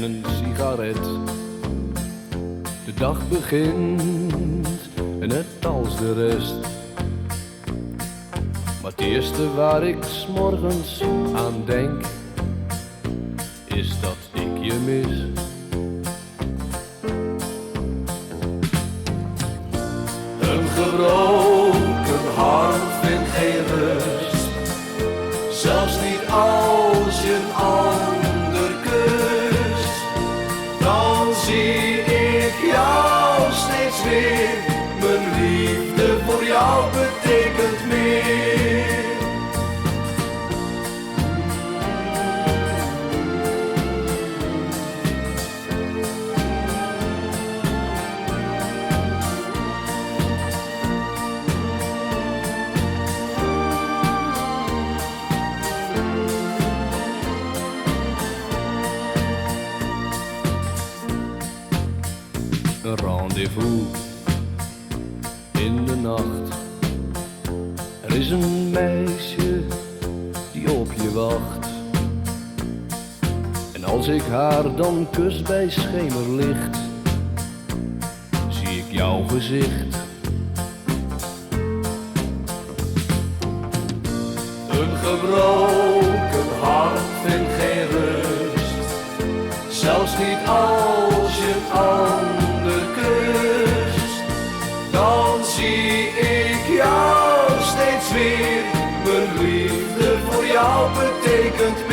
een sigaret. De dag begint net als de rest. Maar het eerste waar ik 's morgens aan denk, is dat ik je mis. Een gebroken hart vindt geen rust, zelfs niet als je een ander kust. Dan zie ik jou steeds weer, mijn liefde voor jou betekent meer. Een rendezvous in de nacht. Er is een meisje die op je wacht. En als ik haar dan kus bij schemerlicht, zie ik jouw gezicht. Een gebroken hart vindt geen rust, zelfs niet als je een ander kust. Dan zie ik jou steeds weer, mijn liefde voor jou betekent